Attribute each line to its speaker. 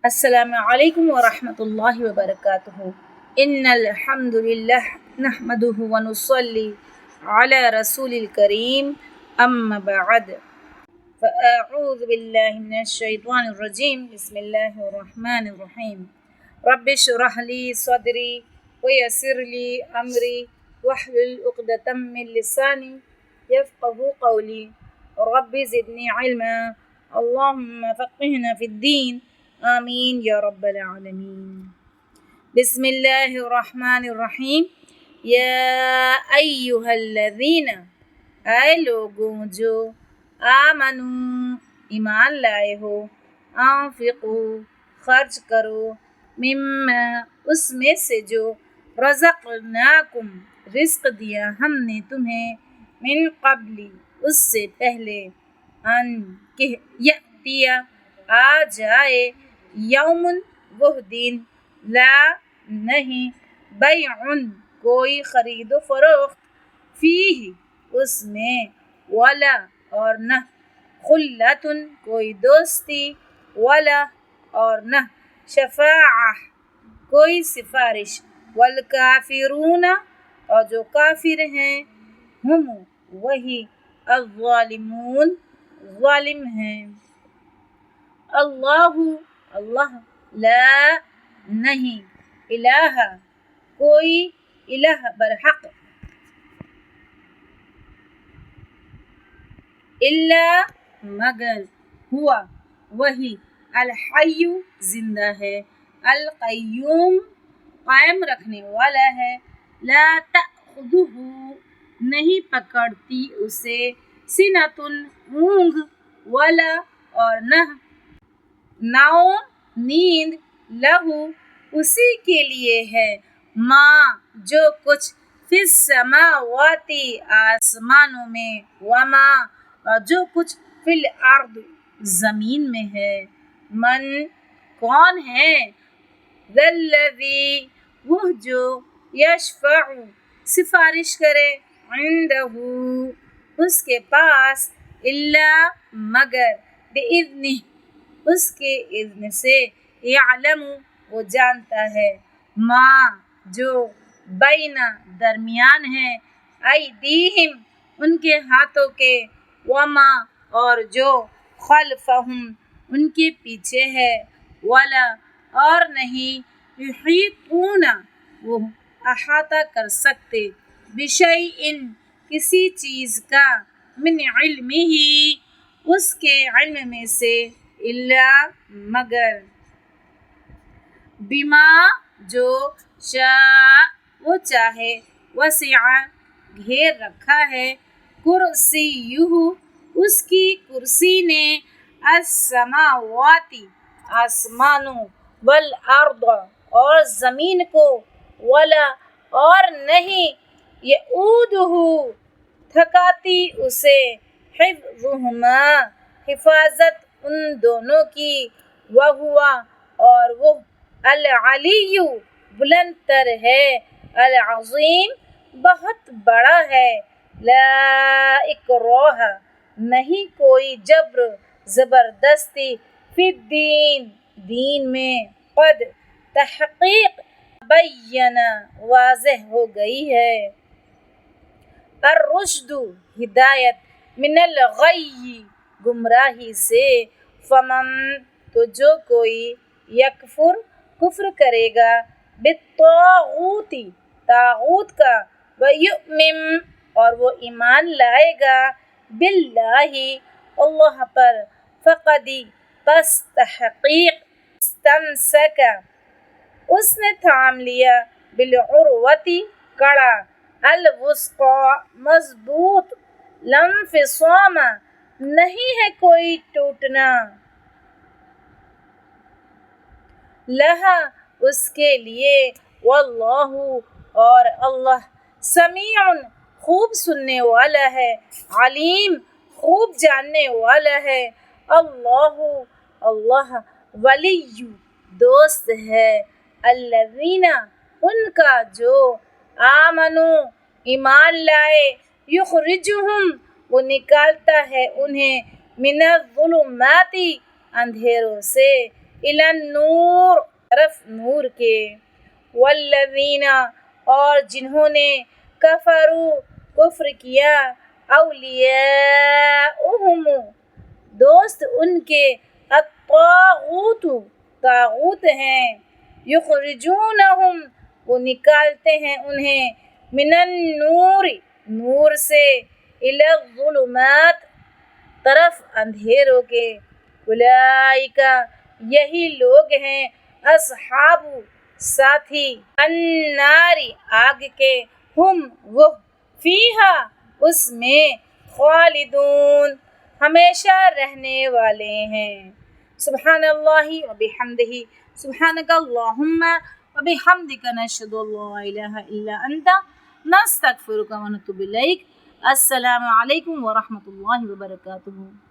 Speaker 1: السلام علیکم ورحمۃ اللہ وبرکاتہ ان الحمد للہ نحمده ونصلی علی رسول الکریم اما بعد فاعوذ باللہ من الشیطان الرجیم بسم اللہ الرحمن الرحیم رب اشرح لی صدری ویسر لی امری واحلل عقدۃ من لسانی یفقهوا قولی رب زدنی علما اللهم فقهنا فی الدین آمین یا رب العالمین بسم اللہ الرحمن الرحیم یا ایہا الذین اے لوگوں جو آمنو ایمان لائے ہو انفقو خرچ کرو مما اس میں سے جو رزقناکم رزق دیا ہم نے تمہیں من قبل اس سے پہلے ان کہ یأتیا آ جائے یومن وہ دن لا نہیں بیعن کوئی خرید و فروخت فیہ اس میں ولا اور نہ خلتن کوئی دوستی ولا اور نہ شفاعہ کوئی سفارش والکافرون اور جو کافر ہیں ہم وہی الظالمون ظالم ہیں اللہ لا نہیں الہ کوئی الہ برحق الا مگر ہوا وہی الحی زندہ ہے القیوم قائم رکھنے والا ہے لا تأخذہ نہیں پکڑتی اسے سنتن اونگ ولا اور نہ نوم نیند لہو اسی کے لیے ہے ماں جو کچھ فی السماواتی آسمانوں میں وما اور جو کچھ فی الارض زمین میں ہے من کون ہے ذی وہ جو یشفع سفارش کرے عندہ اس کے پاس الا مگر بإذنہ اس کے اذن سے یعلم وہ جانتا ہے ما جو بین درمیان ہے ایدیہم ان کے ہاتھوں کے وما اور جو خلفہم ان کے پیچھے ہے ولا اور نہیں یحیطون وہ احاطہ کر سکتے بشیء کسی چیز کا من علمہ اس کے علم میں سے الا مگر بما جو شاء وہ چاہے وسع گھیر رکھا ہے کرسیہ اس کی کرسی نے السماواتی آسمانوں والارض اور زمین کو ولا اور نہیں یعودہ تھکاتی اسے حفظہما حفاظت ان دونوں کی وہو اور وہ العلی بلند تر ہے العظیم بہت بڑا ہے لا اکراہ نہیں کوئی جبر زبردستی فی الدین دین میں قد تحقیق بینا واضح ہو گئی ہے الرشد ہدایت من الغی گمراہی سے فمن تو جو کوئی یکفر کفر کرے گا بالطاغوت طاغوت کا ویؤمن اور وہ ایمان لائے گا باللہ اللہ پر فقدی پس تحقیق استمسک اس نے تھام لیا بالعروتی کڑا الوثقی مضبوط لا انفصام نہیں ہے کوئی ٹوٹنا لہا اس کے لیے واللہ اور اللہ سمیع خوب سننے والا ہے علیم خوب جاننے والا ہے اللہ ولی دوست ہے الذین ان کا جو آمنو ایمان لائے یخرجہم وہ نکالتا ہے انہیں من الظلمات اندھیروں سے الی النور طرف نور کے، والذین اور جنہوں نے کفروا کفر کیا، اولیاؤہم دوست ان کے، الطاغوت طاغوت ہیں، یخرجونہم وہ نکالتے ہیں انہیں، من النور نور سے، الی الظلمات طرف اندھیروں کے، اولئک یہی لوگ ہیں، اصحاب ساتھی، النار آگ کے، ہم وہ، فیہا اس میں، خالدون ہمیشہ رہنے والے ہیں۔ سبحان اللہ و بحمدہ، سبحانک اللہم و بحمدک، نشہد ان لا الہ الا انت، نستغفرک و نتوب الیک۔ السلام علیکم و رحمۃ اللہ وبرکاتہ۔